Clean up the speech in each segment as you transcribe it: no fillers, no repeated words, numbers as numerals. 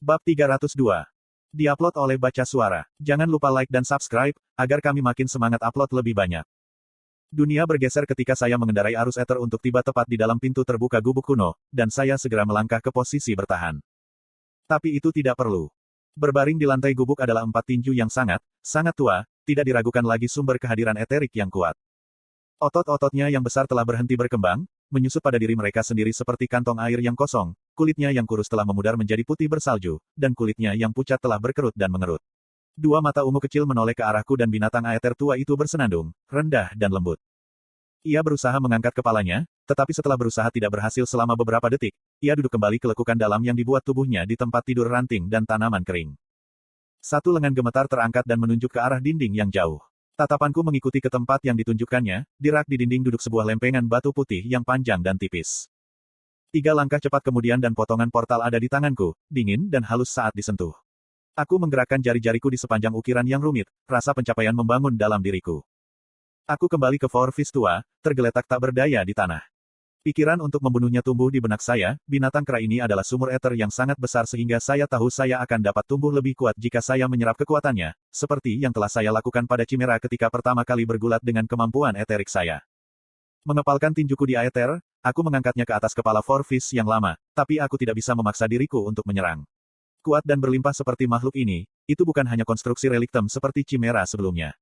Bab 302. Diupload oleh Baca Suara. Jangan lupa like dan subscribe, agar kami makin semangat upload lebih banyak. Dunia bergeser ketika saya mengendarai arus ether untuk tiba tepat di dalam pintu terbuka gubuk kuno, dan saya segera melangkah ke posisi bertahan. Tapi itu tidak perlu. Berbaring di lantai gubuk adalah 4 tinju yang sangat tua, tidak diragukan lagi sumber kehadiran eterik yang kuat. Otot-ototnya yang besar telah berhenti berkembang, menyusut pada diri mereka sendiri seperti kantong air yang kosong, kulitnya yang kurus telah memudar menjadi putih bersalju, dan kulitnya yang pucat telah berkerut dan mengerut. Dua mata ungu kecil menoleh ke arahku dan binatang aether tua itu bersenandung, rendah dan lembut. Ia berusaha mengangkat kepalanya, tetapi setelah berusaha tidak berhasil selama beberapa detik, ia duduk kembali ke lekukan dalam yang dibuat tubuhnya di tempat tidur ranting dan tanaman kering. Satu lengan gemetar terangkat dan menunjuk ke arah dinding yang jauh. Tatapanku mengikuti ke tempat yang ditunjukkannya, di rak di dinding duduk sebuah lempengan batu putih yang panjang dan tipis. 3 langkah cepat kemudian dan potongan portal ada di tanganku, dingin dan halus saat disentuh. Aku menggerakkan jari-jariku di sepanjang ukiran yang rumit, rasa pencapaian membangun dalam diriku. Aku kembali ke Four Fist tua, tergeletak tak berdaya di tanah. Pikiran untuk membunuhnya tumbuh di benak saya, binatang kera ini adalah sumur ether yang sangat besar sehingga saya tahu saya akan dapat tumbuh lebih kuat jika saya menyerap kekuatannya, seperti yang telah saya lakukan pada Chimera ketika pertama kali bergulat dengan kemampuan eterik saya. Mengepalkan tinjuku di aether, aku mengangkatnya ke atas kepala Four Fist yang lama, tapi aku tidak bisa memaksa diriku untuk menyerang. Kuat dan berlimpah seperti makhluk ini, itu bukan hanya konstruksi reliktem seperti Chimera sebelumnya.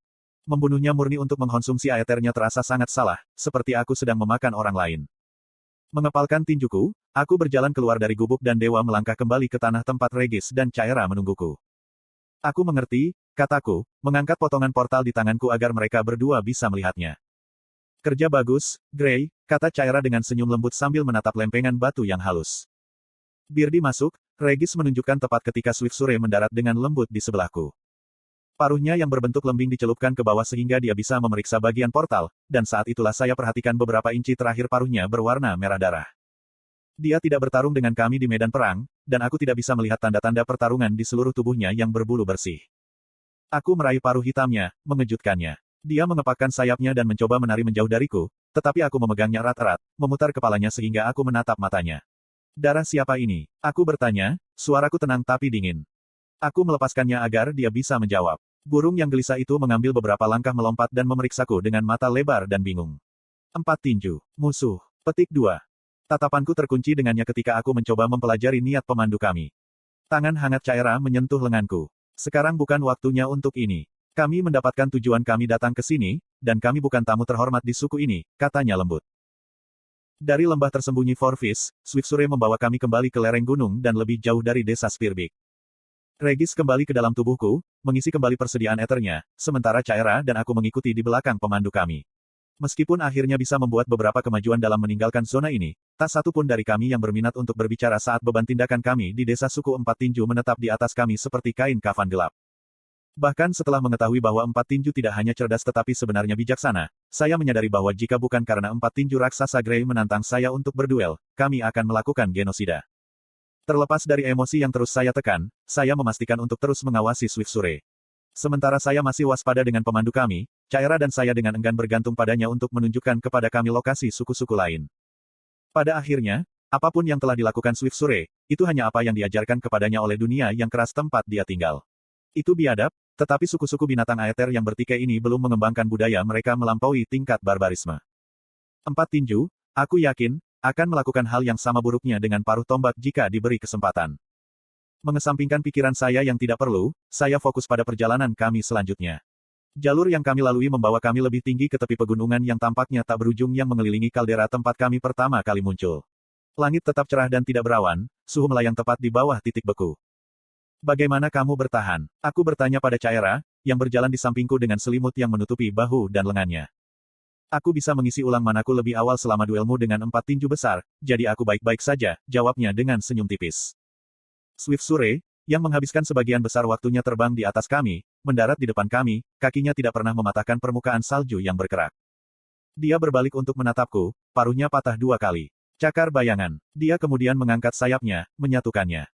Membunuhnya murni untuk mengkonsumsi aethernya terasa sangat salah, seperti aku sedang memakan orang lain. Mengepalkan tinjuku, aku berjalan keluar dari gubuk dan dewa melangkah kembali ke tanah tempat Regis dan Chaera menungguku. Aku mengerti, kataku, mengangkat potongan portal di tanganku agar mereka berdua bisa melihatnya. Kerja bagus, Grey, kata Chaera dengan senyum lembut sambil menatap lempengan batu yang halus. Birdi masuk, Regis menunjukkan tepat ketika Swift Sure mendarat dengan lembut di sebelahku. Paruhnya yang berbentuk lembing dicelupkan ke bawah sehingga dia bisa memeriksa bagian portal, dan saat itulah saya perhatikan beberapa inci terakhir paruhnya berwarna merah darah. Dia tidak bertarung dengan kami di medan perang, dan aku tidak bisa melihat tanda-tanda pertarungan di seluruh tubuhnya yang berbulu bersih. Aku meraih paruh hitamnya, mengejutkannya. Dia mengepakkan sayapnya dan mencoba menari menjauh dariku, tetapi aku memegangnya erat-erat, memutar kepalanya sehingga aku menatap matanya. Darah siapa ini? Aku bertanya, suaraku tenang tapi dingin. Aku melepaskannya agar dia bisa menjawab. Burung yang gelisah itu mengambil beberapa langkah melompat dan memeriksaku dengan mata lebar dan bingung. 4 tinju. Musuh. Petik 2. Tatapanku terkunci dengannya ketika aku mencoba mempelajari niat pemandu kami. Tangan hangat Chaera menyentuh lenganku. Sekarang bukan waktunya untuk ini. Kami mendapatkan tujuan kami datang ke sini, dan kami bukan tamu terhormat di suku ini, katanya lembut. Dari lembah tersembunyi Four Fist, Swift Sure membawa kami kembali ke lereng gunung dan lebih jauh dari desa Spearbeak. Regis kembali ke dalam tubuhku, mengisi kembali persediaan ethernya, sementara Chaera dan aku mengikuti di belakang pemandu kami. Meskipun akhirnya bisa membuat beberapa kemajuan dalam meninggalkan zona ini, tak satu pun dari kami yang berminat untuk berbicara saat beban tindakan kami di desa suku 4 tinju menetap di atas kami seperti kain kafan gelap. Bahkan setelah mengetahui bahwa 4 tinju tidak hanya cerdas tetapi sebenarnya bijaksana, saya menyadari bahwa jika bukan karena 4 tinju raksasa Grey menantang saya untuk berduel, kami akan melakukan genosida. Terlepas dari emosi yang terus saya tekan, saya memastikan untuk terus mengawasi Swift Sure. Sementara saya masih waspada dengan pemandu kami, Chaera dan saya dengan enggan bergantung padanya untuk menunjukkan kepada kami lokasi suku-suku lain. Pada akhirnya, apapun yang telah dilakukan Swift Sure, itu hanya apa yang diajarkan kepadanya oleh dunia yang keras tempat dia tinggal. Itu biadab, tetapi suku-suku binatang aether yang bertikai ini belum mengembangkan budaya mereka melampaui tingkat barbarisme. 4 tinju, aku yakin, akan melakukan hal yang sama buruknya dengan paruh tombak jika diberi kesempatan. Mengesampingkan pikiran saya yang tidak perlu, saya fokus pada perjalanan kami selanjutnya. Jalur yang kami lalui membawa kami lebih tinggi ke tepi pegunungan yang tampaknya tak berujung yang mengelilingi kaldera tempat kami pertama kali muncul. Langit tetap cerah dan tidak berawan, suhu melayang tepat di bawah titik beku. Bagaimana kamu bertahan? Aku bertanya pada Chaera, yang berjalan di sampingku dengan selimut yang menutupi bahu dan lengannya. Aku bisa mengisi ulang manaku lebih awal selama duelmu dengan 4 tinju besar, jadi aku baik-baik saja, jawabnya dengan senyum tipis. Swift Sure, yang menghabiskan sebagian besar waktunya terbang di atas kami, mendarat di depan kami, kakinya tidak pernah mematahkan permukaan salju yang bergerak. Dia berbalik untuk menatapku, paruhnya patah 2 kali. Cakar bayangan. Dia kemudian mengangkat sayapnya, menyatukannya.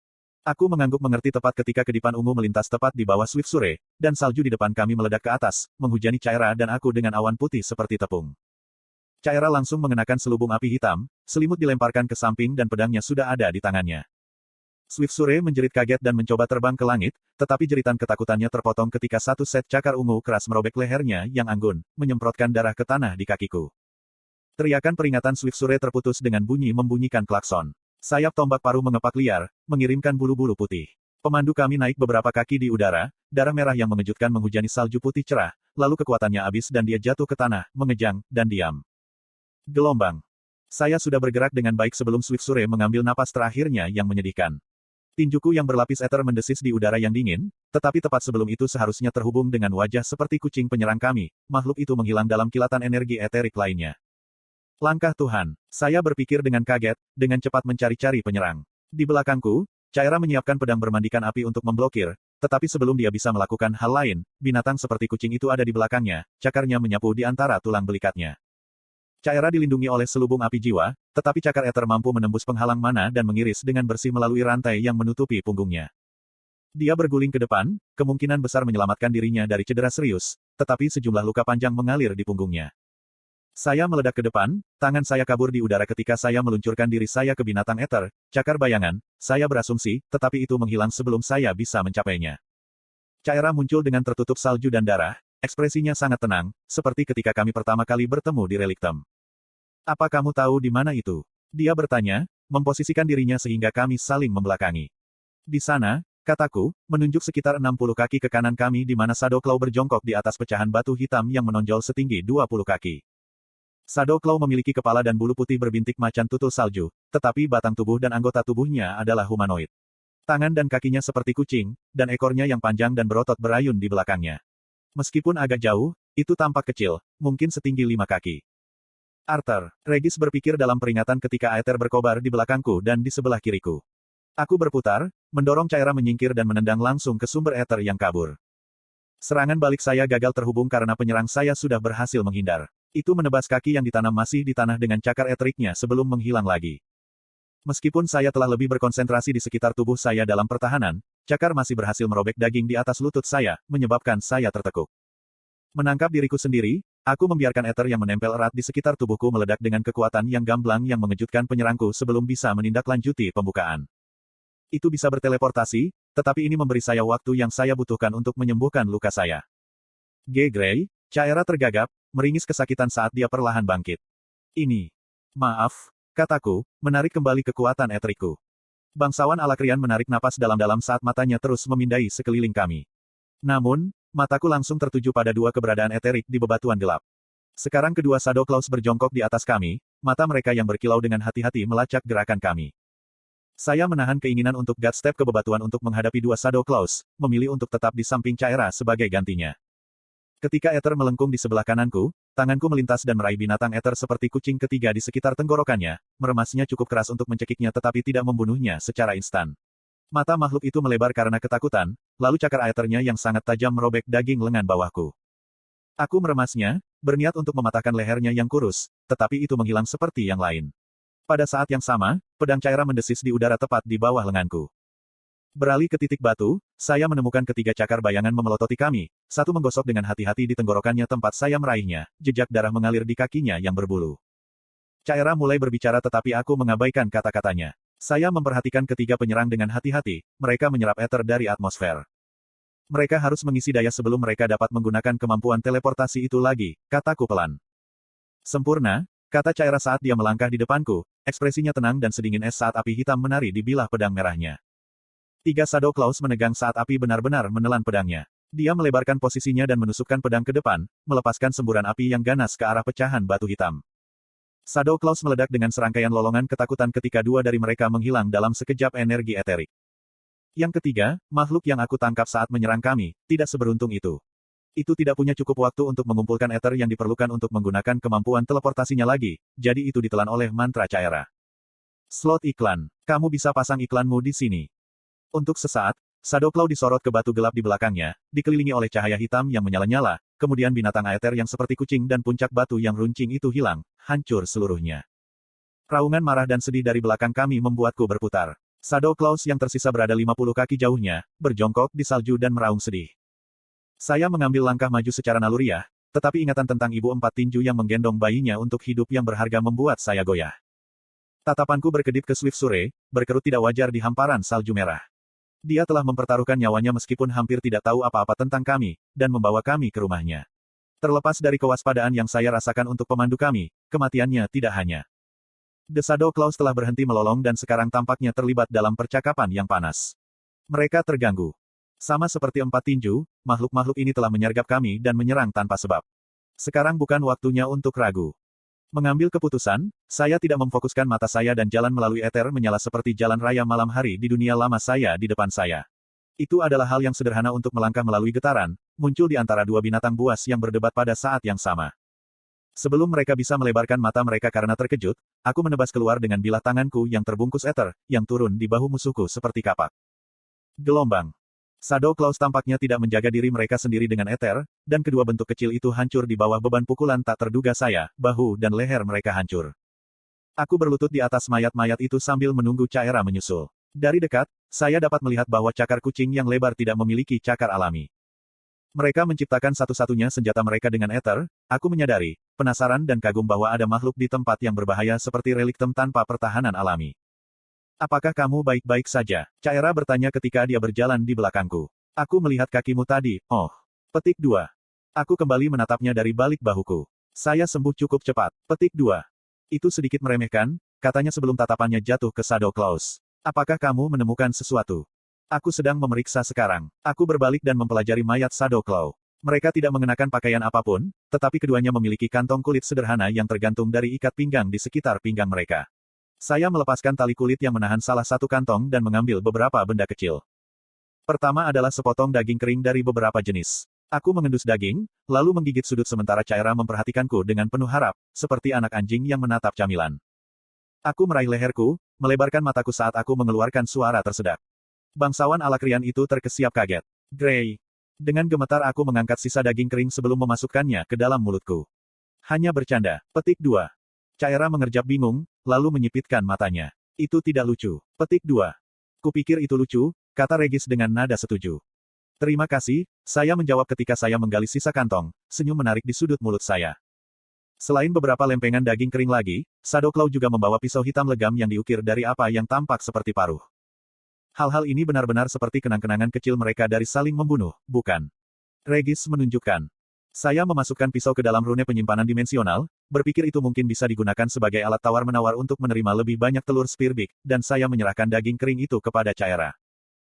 Aku mengangguk mengerti tepat ketika kedipan ungu melintas tepat di bawah Swift Sure, dan salju di depan kami meledak ke atas, menghujani Chaera dan aku dengan awan putih seperti tepung. Chaera langsung mengenakan selubung api hitam, selimut dilemparkan ke samping dan pedangnya sudah ada di tangannya. Swift Sure menjerit kaget dan mencoba terbang ke langit, tetapi jeritan ketakutannya terpotong ketika satu set cakar ungu keras merobek lehernya yang anggun, menyemprotkan darah ke tanah di kakiku. Teriakan peringatan Swift Sure terputus dengan bunyi membunyikan klakson. Sayap tombak paruh mengepak liar, mengirimkan bulu-bulu putih. Pemandu kami naik beberapa kaki di udara, darah merah yang mengejutkan menghujani salju putih cerah, lalu kekuatannya habis dan dia jatuh ke tanah, mengejang, dan diam. Gelombang. Saya sudah bergerak dengan baik sebelum Swift Sure mengambil napas terakhirnya yang menyedihkan. Tinjuku yang berlapis eter mendesis di udara yang dingin, tetapi tepat sebelum itu seharusnya terhubung dengan wajah seperti kucing penyerang kami, makhluk itu menghilang dalam kilatan energi eterik lainnya. Langkah Tuhan. Saya berpikir dengan kaget, dengan cepat mencari-cari penyerang. Di belakangku, Caira menyiapkan pedang bermandikan api untuk memblokir, tetapi sebelum dia bisa melakukan hal lain, binatang seperti kucing itu ada di belakangnya, cakarnya menyapu di antara tulang belikatnya. Caira dilindungi oleh selubung api jiwa, tetapi cakar eter mampu menembus penghalang mana dan mengiris dengan bersih melalui rantai yang menutupi punggungnya. Dia berguling ke depan, kemungkinan besar menyelamatkan dirinya dari cedera serius, tetapi sejumlah luka panjang mengalir di punggungnya. Saya meledak ke depan, tangan saya kabur di udara ketika saya meluncurkan diri saya ke binatang eter, cakar bayangan, saya berasumsi, tetapi itu menghilang sebelum saya bisa mencapainya. Caira muncul dengan tertutup salju dan darah, ekspresinya sangat tenang, seperti ketika kami pertama kali bertemu di Reliktem. Apa kamu tahu di mana itu? Dia bertanya, memposisikan dirinya sehingga kami saling membelakangi. Di sana, kataku, menunjuk sekitar 60 kaki ke kanan kami di mana Shadow Claw berjongkok di atas pecahan batu hitam yang menonjol setinggi 20 kaki. Shadow Claw memiliki kepala dan bulu putih berbintik macan tutul salju, tetapi batang tubuh dan anggota tubuhnya adalah humanoid. Tangan dan kakinya seperti kucing, dan ekornya yang panjang dan berotot berayun di belakangnya. Meskipun agak jauh, itu tampak kecil, mungkin setinggi 5 kaki. Arthur, Regis berpikir dalam peringatan ketika Aether berkobar di belakangku dan di sebelah kiriku. Aku berputar, mendorong Caira menyingkir dan menendang langsung ke sumber Aether yang kabur. Serangan balik saya gagal terhubung karena penyerang saya sudah berhasil menghindar. Itu menebas kaki yang ditanam masih di tanah dengan cakar eteriknya sebelum menghilang lagi. Meskipun saya telah lebih berkonsentrasi di sekitar tubuh saya dalam pertahanan, cakar masih berhasil merobek daging di atas lutut saya, menyebabkan saya tertekuk. Menangkap diriku sendiri, aku membiarkan eter yang menempel erat di sekitar tubuhku meledak dengan kekuatan yang gamblang yang mengejutkan penyerangku sebelum bisa menindaklanjuti pembukaan. Itu bisa berteleportasi, tetapi ini memberi saya waktu yang saya butuhkan untuk menyembuhkan luka saya. G. Gray, Caira tergagap, meringis kesakitan saat dia perlahan bangkit. Ini. Maaf, kataku, menarik kembali kekuatan eterikku. Bangsawan Alakrian menarik napas dalam-dalam saat matanya terus memindai sekeliling kami. Namun, mataku langsung tertuju pada dua keberadaan eterik di bebatuan gelap. Sekarang kedua Shadow Claws berjongkok di atas kami, mata mereka yang berkilau dengan hati-hati melacak gerakan kami. Saya menahan keinginan untuk God Step ke bebatuan untuk menghadapi dua Shadow Claws, memilih untuk tetap di samping Caira sebagai gantinya. Ketika Ether melengkung di sebelah kananku, tanganku melintas dan meraih binatang Ether seperti kucing ketiga di sekitar tenggorokannya, meremasnya cukup keras untuk mencekiknya tetapi tidak membunuhnya secara instan. Mata makhluk itu melebar karena ketakutan, lalu cakar Aethernya yang sangat tajam merobek daging lengan bawahku. Aku meremasnya, berniat untuk mematahkan lehernya yang kurus, tetapi itu menghilang seperti yang lain. Pada saat yang sama, pedang Caira mendesis di udara tepat di bawah lenganku. Beralih ke titik batu, saya menemukan ketiga cakar bayangan memelototi kami, satu menggosok dengan hati-hati di tenggorokannya tempat saya meraihnya, jejak darah mengalir di kakinya yang berbulu. Caira mulai berbicara tetapi aku mengabaikan kata-katanya. Saya memperhatikan ketiga penyerang dengan hati-hati, mereka menyerap ether dari atmosfer. Mereka harus mengisi daya sebelum mereka dapat menggunakan kemampuan teleportasi itu lagi, kataku pelan. Sempurna, kata Caira saat dia melangkah di depanku, ekspresinya tenang dan sedingin es saat api hitam menari di bilah pedang merahnya. Tiga Shadow Claws menegang saat api benar-benar menelan pedangnya. Dia melebarkan posisinya dan menusukkan pedang ke depan, melepaskan semburan api yang ganas ke arah pecahan batu hitam. Shadow Claws meledak dengan serangkaian lolongan ketakutan ketika dua dari mereka menghilang dalam sekejap energi eterik. Yang ketiga, makhluk yang aku tangkap saat menyerang kami, tidak seberuntung itu. Itu tidak punya cukup waktu untuk mengumpulkan ether yang diperlukan untuk menggunakan kemampuan teleportasinya lagi, jadi itu ditelan oleh mantra Caira. Slot iklan. Kamu bisa pasang iklanmu di sini. Untuk sesaat, Shadow Claw disorot ke batu gelap di belakangnya, dikelilingi oleh cahaya hitam yang menyala-nyala, kemudian binatang Aether yang seperti kucing dan puncak batu yang runcing itu hilang, hancur seluruhnya. Raungan marah dan sedih dari belakang kami membuatku berputar. Shadow Claws yang tersisa berada 50 kaki jauhnya, berjongkok di salju dan meraung sedih. Saya mengambil langkah maju secara naluriah, tetapi ingatan tentang ibu empat tinju yang menggendong bayinya untuk hidup yang berharga membuat saya goyah. Tatapanku berkedip ke Swift Sure, berkerut tidak wajar di hamparan salju merah. Dia telah mempertaruhkan nyawanya meskipun hampir tidak tahu apa-apa tentang kami, dan membawa kami ke rumahnya. Terlepas dari kewaspadaan yang saya rasakan untuk pemandu kami, kematiannya tidak hanya. The Shadow Claws telah berhenti melolong dan sekarang tampaknya terlibat dalam percakapan yang panas. Mereka terganggu. Sama seperti empat tinju, makhluk-makhluk ini telah menyergap kami dan menyerang tanpa sebab. Sekarang bukan waktunya untuk ragu. Mengambil keputusan, saya tidak memfokuskan mata saya dan jalan melalui eter menyala seperti jalan raya malam hari di dunia lama saya di depan saya. Itu adalah hal yang sederhana untuk melangkah melalui getaran, muncul di antara dua binatang buas yang berdebat pada saat yang sama. Sebelum mereka bisa melebarkan mata mereka karena terkejut, aku menebas keluar dengan bilah tanganku yang terbungkus eter, yang turun di bahu musuhku seperti kapak. Gelombang. Shadow Claws tampaknya tidak menjaga diri mereka sendiri dengan eter, dan kedua bentuk kecil itu hancur di bawah beban pukulan tak terduga saya, bahu dan leher mereka hancur. Aku berlutut di atas mayat-mayat itu sambil menunggu Caera menyusul. Dari dekat, saya dapat melihat bahwa cakar kucing yang lebar tidak memiliki cakar alami. Mereka menciptakan satu-satunya senjata mereka dengan eter, aku menyadari, penasaran dan kagum bahwa ada makhluk di tempat yang berbahaya seperti reliktem tanpa pertahanan alami. Apakah kamu baik-baik saja? Caera bertanya ketika dia berjalan di belakangku. Aku melihat kakimu tadi, oh. Petik 2. Aku kembali menatapnya dari balik bahuku. Saya sembuh cukup cepat. Petik 2. Itu sedikit meremehkan, katanya sebelum tatapannya jatuh ke Shadow Claws. Apakah kamu menemukan sesuatu? Aku sedang memeriksa sekarang. Aku berbalik dan mempelajari mayat Shadow Claw. Mereka tidak mengenakan pakaian apapun, tetapi keduanya memiliki kantong kulit sederhana yang tergantung dari ikat pinggang di sekitar pinggang mereka. Saya melepaskan tali kulit yang menahan salah satu kantong dan mengambil beberapa benda kecil. Pertama adalah sepotong daging kering dari beberapa jenis. Aku mengendus daging, lalu menggigit sudut sementara Caera memperhatikanku dengan penuh harap, seperti anak anjing yang menatap camilan. Aku meraih leherku, melebarkan mataku saat aku mengeluarkan suara tersedak. Bangsawan Alakrian itu terkesiap kaget. Grey. Dengan gemetar aku mengangkat sisa daging kering sebelum memasukkannya ke dalam mulutku. Hanya bercanda. Petik 2. Caera mengerjap bingung, lalu menyipitkan matanya. Itu tidak lucu. Petik 2. Kupikir itu lucu, kata Regis dengan nada setuju. Terima kasih, saya menjawab ketika saya menggali sisa kantong, senyum menarik di sudut mulut saya. Selain beberapa lempengan daging kering lagi, Shadow Claw juga membawa pisau hitam legam yang diukir dari apa yang tampak seperti paruh. Hal-hal ini benar-benar seperti kenang-kenangan kecil mereka dari saling membunuh, bukan? Regis menunjukkan. Saya memasukkan pisau ke dalam rune penyimpanan dimensional, berpikir itu mungkin bisa digunakan sebagai alat tawar-menawar untuk menerima lebih banyak telur Spearbeak, dan saya menyerahkan daging kering itu kepada Caera.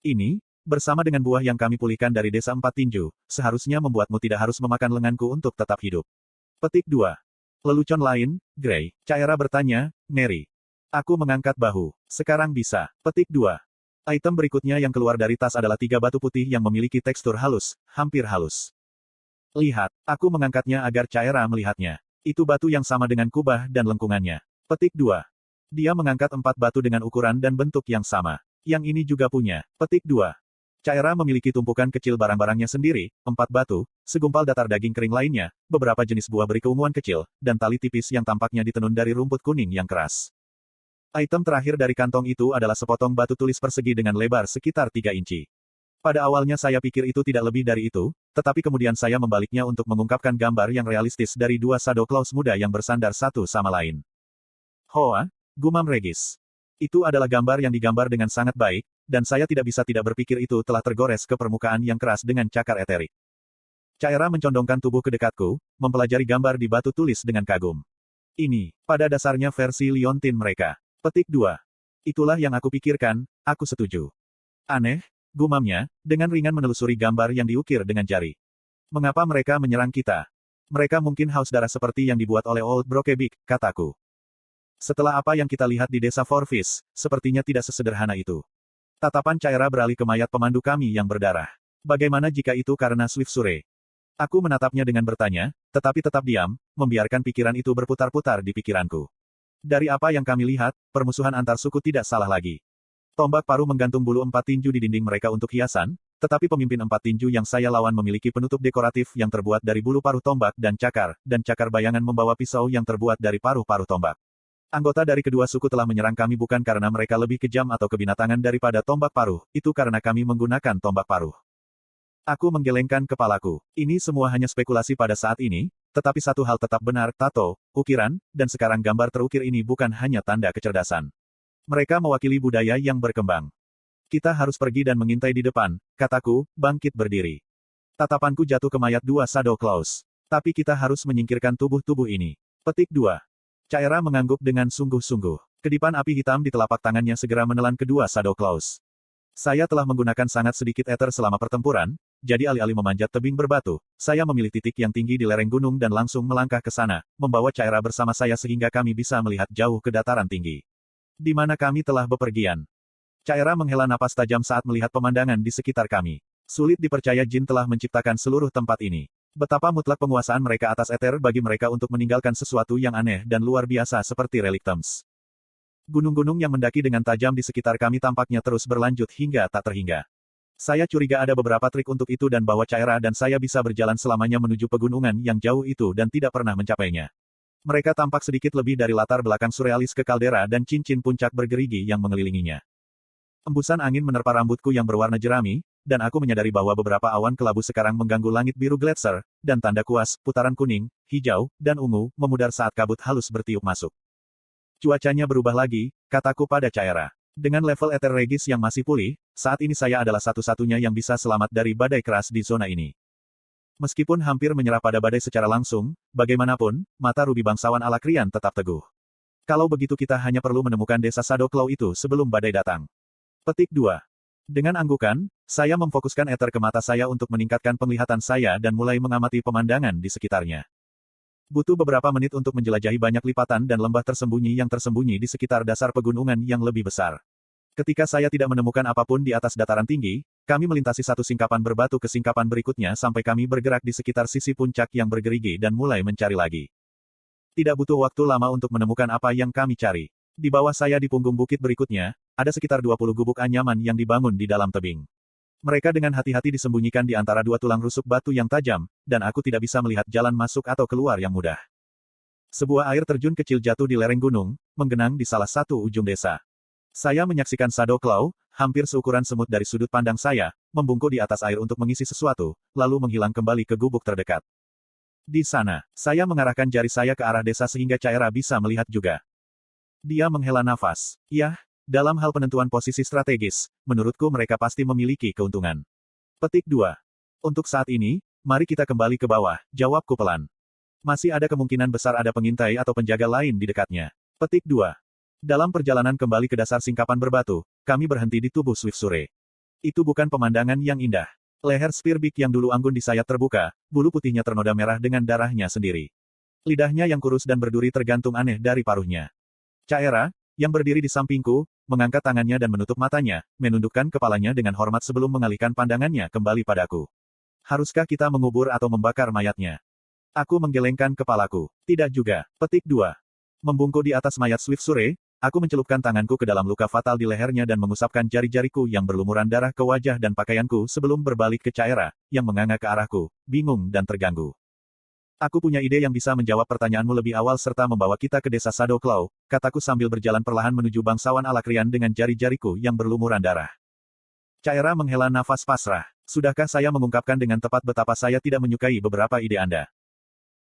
Ini, bersama dengan buah yang kami pulihkan dari desa Empat Tinju, seharusnya membuatmu tidak harus memakan lenganku untuk tetap hidup. Petik 2. Lelucon lain, Grey. Caera bertanya, Mary. Aku mengangkat bahu. Sekarang bisa. Petik 2. Item berikutnya yang keluar dari tas adalah 3 batu putih yang memiliki tekstur halus, hampir halus. Lihat, aku mengangkatnya agar Caera melihatnya. Itu batu yang sama dengan kubah dan lengkungannya. Petik 2. Dia mengangkat 4 batu dengan ukuran dan bentuk yang sama. Yang ini juga punya. Petik 2. Caera memiliki tumpukan kecil barang-barangnya sendiri, 4 batu, segumpal datar daging kering lainnya, beberapa jenis buah beri keunguan kecil, dan tali tipis yang tampaknya ditenun dari rumput kuning yang keras. Item terakhir dari kantong itu adalah sepotong batu tulis persegi dengan lebar sekitar 3 inci. Pada awalnya saya pikir itu tidak lebih dari itu, tetapi kemudian saya membaliknya untuk mengungkapkan gambar yang realistis dari 2 Shadow Claws muda yang bersandar satu sama lain. Hoa, gumam Regis. Itu adalah gambar yang digambar dengan sangat baik, dan saya tidak bisa tidak berpikir itu telah tergores ke permukaan yang keras dengan cakar eterik. Caera mencondongkan tubuh ke dekatku, mempelajari gambar di batu tulis dengan kagum. Ini, pada dasarnya versi Liontin mereka. Petik 2. Itulah yang aku pikirkan, aku setuju. Aneh, gumamnya, dengan ringan menelusuri gambar yang diukir dengan jari. Mengapa mereka menyerang kita? Mereka mungkin haus darah seperti yang dibuat oleh Old Brokeback, kataku. Setelah apa yang kita lihat di desa Forfish, sepertinya tidak sesederhana itu. Tatapan Caera beralih ke mayat pemandu kami yang berdarah. Bagaimana jika itu karena Swift Sure? Aku menatapnya dengan bertanya, tetapi tetap diam, membiarkan pikiran itu berputar-putar di pikiranku. Dari apa yang kami lihat, permusuhan antar suku tidak salah lagi. Tombak paruh menggantung bulu 4 tinju di dinding mereka untuk hiasan, tetapi pemimpin 4 tinju yang saya lawan memiliki penutup dekoratif yang terbuat dari bulu paruh tombak dan cakar bayangan membawa pisau yang terbuat dari paruh-paruh tombak. Anggota dari kedua suku telah menyerang kami bukan karena mereka lebih kejam atau kebinatangan daripada tombak paruh, itu karena kami menggunakan tombak paruh. Aku menggelengkan kepalaku. Ini semua hanya spekulasi pada saat ini, Tetapi satu hal tetap benar, tato, ukiran, dan sekarang gambar terukir ini bukan hanya tanda kecerdasan. Mereka mewakili budaya yang berkembang. Kita harus pergi dan mengintai di depan, kataku, bangkit berdiri. Tatapanku jatuh ke mayat dua Shadow Claws. Tapi kita harus menyingkirkan tubuh-tubuh ini. Petik 2. Caira mengangguk dengan sungguh-sungguh. Kedipan api hitam di telapak tangannya segera menelan kedua Shadow Claws. Saya telah menggunakan sangat sedikit ether selama pertempuran, jadi alih-alih memanjat tebing berbatu, saya memilih titik yang tinggi di lereng gunung dan langsung melangkah ke sana, membawa Caira bersama saya sehingga kami bisa melihat jauh ke dataran tinggi. Di mana kami telah bepergian. Caira menghela napas tajam saat melihat pemandangan di sekitar kami. Sulit dipercaya Jin telah menciptakan seluruh tempat ini. Betapa mutlak penguasaan mereka atas ether bagi mereka untuk meninggalkan sesuatu yang aneh dan luar biasa seperti relictums. Gunung-gunung yang mendaki dengan tajam di sekitar kami tampaknya terus berlanjut hingga tak terhingga. Saya curiga ada beberapa trik untuk itu dan bahwa Caira dan saya bisa berjalan selamanya menuju pegunungan yang jauh itu dan tidak pernah mencapainya. Mereka tampak sedikit lebih dari latar belakang surrealis ke kaldera dan cincin puncak bergerigi yang mengelilinginya. Embusan angin menerpa rambutku yang berwarna jerami, dan aku menyadari bahwa beberapa awan kelabu sekarang mengganggu langit biru Gletser, dan tanda kuas, putaran kuning, hijau, dan ungu, memudar saat kabut halus bertiup masuk. Cuacanya berubah lagi, kataku pada Caira. Dengan level Ether Regis yang masih pulih, saat ini saya adalah satu-satunya yang bisa selamat dari badai keras di zona ini. Meskipun hampir menyerah pada badai secara langsung, bagaimanapun, mata rubi bangsawan Alakrian tetap teguh. Kalau begitu kita hanya perlu menemukan desa Shadow Claw itu sebelum badai datang. Petik 2. Dengan anggukan, saya memfokuskan ether ke mata saya untuk meningkatkan penglihatan saya dan mulai mengamati pemandangan di sekitarnya. Butuh beberapa menit untuk menjelajahi banyak lipatan dan lembah tersembunyi yang tersembunyi di sekitar dasar pegunungan yang lebih besar. Ketika saya tidak menemukan apapun di atas dataran tinggi, kami melintasi satu singkapan berbatu ke singkapan berikutnya sampai kami bergerak di sekitar sisi puncak yang bergerigi dan mulai mencari lagi. Tidak butuh waktu lama untuk menemukan apa yang kami cari. Di bawah saya di punggung bukit berikutnya, ada sekitar 20 gubuk anyaman yang dibangun di dalam tebing. Mereka dengan hati-hati disembunyikan di antara dua tulang rusuk batu yang tajam, dan aku tidak bisa melihat jalan masuk atau keluar yang mudah. Sebuah air terjun kecil jatuh di lereng gunung, menggenang di salah satu ujung desa. Saya menyaksikan Shadow Claw, hampir seukuran semut dari sudut pandang saya, membungkuk di atas air untuk mengisi sesuatu, lalu menghilang kembali ke gubuk terdekat. Di sana, saya mengarahkan jari saya ke arah desa sehingga Caira bisa melihat juga. Dia menghela nafas. Yah, dalam hal penentuan posisi strategis, menurutku mereka pasti memiliki keuntungan. Petik 2. Untuk saat ini, mari kita kembali ke bawah, jawabku pelan. Masih ada kemungkinan besar ada pengintai atau penjaga lain di dekatnya. Petik 2. Dalam perjalanan kembali ke dasar singkapan berbatu, kami berhenti di tubuh Swift Sure. Itu bukan pemandangan yang indah. Leher Spearbeak yang dulu anggun di sayap terbuka, bulu putihnya ternoda merah dengan darahnya sendiri. Lidahnya yang kurus dan berduri tergantung aneh dari paruhnya. Caira, yang berdiri di sampingku, mengangkat tangannya dan menutup matanya, menundukkan kepalanya dengan hormat sebelum mengalihkan pandangannya kembali padaku. Haruskah kita mengubur atau membakar mayatnya? Aku menggelengkan kepalaku. Tidak juga. Petik 2. Membungkuk di atas mayat Swift Sure, aku mencelupkan tanganku ke dalam luka fatal di lehernya dan mengusapkan jari-jariku yang berlumuran darah ke wajah dan pakaianku sebelum berbalik ke Caira, yang menganga ke arahku, bingung dan terganggu. Aku punya ide yang bisa menjawab pertanyaanmu lebih awal serta membawa kita ke desa Shadow Claw, kataku sambil berjalan perlahan menuju bangsawan Alakrian dengan jari-jariku yang berlumuran darah. Caira menghela nafas pasrah. Sudahkah saya mengungkapkan dengan tepat betapa saya tidak menyukai beberapa ide Anda?